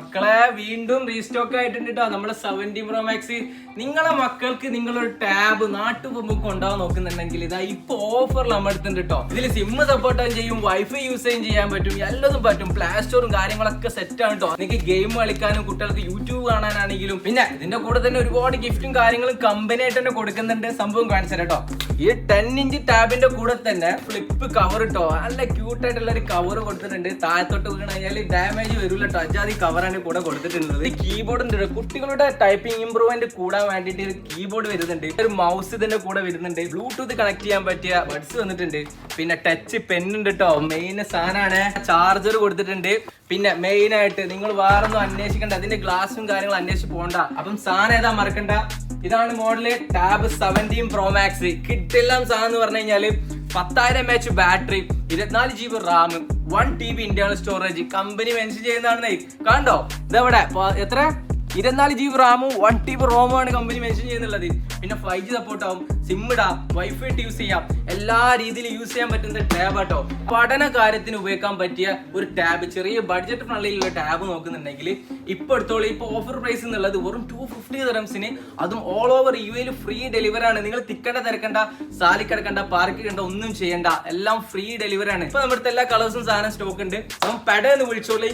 മക്കളെ വീണ്ടും റീസ്റ്റോക്ക് ആയിട്ടുണ്ട് കേട്ടോ നമ്മുടെ 17 Pro Max. നിങ്ങളെ മക്കൾക്ക് നിങ്ങളൊരു ടാബ് നാട്ടു പോകുമ്പോൾ കൊണ്ടുപോകാൻ നോക്കുന്നുണ്ടെങ്കിൽ ഇതാ ഇപ്പൊ ഓഫറിൽ നമ്മൾ എടുത്തിട്ടുണ്ട് കേട്ടോ. ഇതിൽ സിം സപ്പോർട്ട് ചെയ്യും, വൈഫൈ യൂസ് ചെയ്യാൻ പറ്റും, എല്ലാതും പറ്റും. പ്ലേ സ്റ്റോറും കാര്യങ്ങളൊക്കെ സെറ്റ് ആണ് കേട്ടോ. നിങ്ങൾക്ക് ഗെയിം കളിക്കാനും കുട്ടികൾക്ക് യൂട്യൂബ് കാണാനാണെങ്കിലും പിന്നെ ഇതിന്റെ കൂടെ തന്നെ ഒരുപാട് ഗിഫ്റ്റും കാര്യങ്ങളും കമ്പനി ആയിട്ട് തന്നെ കൊടുക്കുന്നുണ്ട്. സംഭവം കാണിച്ചു കേട്ടോ. ഈ 10-inch ടാബിന്റെ കൂടെ തന്നെ ഫ്ലിപ്പ് കവർ ഇട്ടോ, നല്ല ക്യൂട്ട് ആയിട്ടുള്ള ഒരു കവർ കൊടുത്തിട്ടുണ്ട്. താഴത്തോട്ട് വീണ് കഴിഞ്ഞാൽ ഡാമേജ് വരില്ല കേട്ടോ. അജാതി കവറാണ് കൂടെ കൊടുത്തിട്ടുള്ളത്. കീബോർഡ് ഉണ്ട്, കുട്ടികളുടെ ടൈപ്പിംഗ് ഇംപ്രൂവ്മെന്റ് കൂടാൻ വേണ്ടിയിട്ട് ഒരു കീബോർഡ് വരുന്നുണ്ട്. ഒരു മൗസ് ഇതിന്റെ കൂടെ വരുന്നുണ്ട്. ബ്ലൂടൂത്ത് കണക്ട് ചെയ്യാൻ പറ്റിയ ബഡ്സ് വന്നിട്ടുണ്ട്. പിന്നെ ടച്ച് പെൻ ഉണ്ട് കേട്ടോ, മെയിൻ സാധനമാണ്. ചാർജർ കൊടുത്തിട്ടുണ്ട്. പിന്നെ മെയിൻ ആയിട്ട് നിങ്ങൾ വേറൊന്നും അന്വേഷിക്കണ്ട, അതിന്റെ ഗ്ലാസും കാര്യങ്ങളും അന്വേഷിച്ച് പോകണ്ട. അപ്പം സാധനം ഏതാ മറക്കണ്ട, ഇതാണ് മോഡല് ടാബ് 17 Pro Max. കിട്ടെല്ലാം സാധനം എന്ന് പറഞ്ഞു കഴിഞ്ഞാല് 10,000 mAh battery, 24 GB RAM, 1 TB internal storage. Company mention ചെയ്യുന്നതാണെന്നേ കണ്ടോ. ഇതെവിടെ എത്ര 24 GB റാമും 1 TB റോമുമാണ് കമ്പനി മെൻഷൻ ചെയ്യുന്നുള്ളത്. പിന്നെ 5G സപ്പോർട്ട് ആവും, സിം ഇടാം, വൈഫൈ യൂസ് ചെയ്യാം, എല്ലാ രീതിയിലും യൂസ് ചെയ്യാൻ പറ്റുന്ന ടാബ് ആട്ടോ. പഠന കാര്യത്തിന് ഉപയോഗിക്കാൻ പറ്റിയ ഒരു ടാബ്, ചെറിയ ബഡ്ജറ്റ് ഫ്രണ്ട്ലിയുള്ള ടാബ് നോക്കുന്നുണ്ടെങ്കിൽ ഇപ്പൊ എടുത്തോളൂ. ഇപ്പൊ ഓഫർ പ്രൈസ് എന്നുള്ളത് വെറും 250 dirhamsന്, അതും all over UAE free delivery ആണ്. നിങ്ങൾ തിക്കണ്ട തിരക്കണ്ട, സാലി കിടക്കണ്ട, പാർക്ക് കണ്ട, ഒന്നും ചെയ്യണ്ട, എല്ലാം ഫ്രീ ഡെലിവറി ആണ്. ഇപ്പൊ നമ്മുടെ എല്ലാ കളേഴ്സും സാധനം സ്റ്റോക്ക് ഉണ്ട്. അപ്പം പെടന്ന് വിളിച്ചോളി.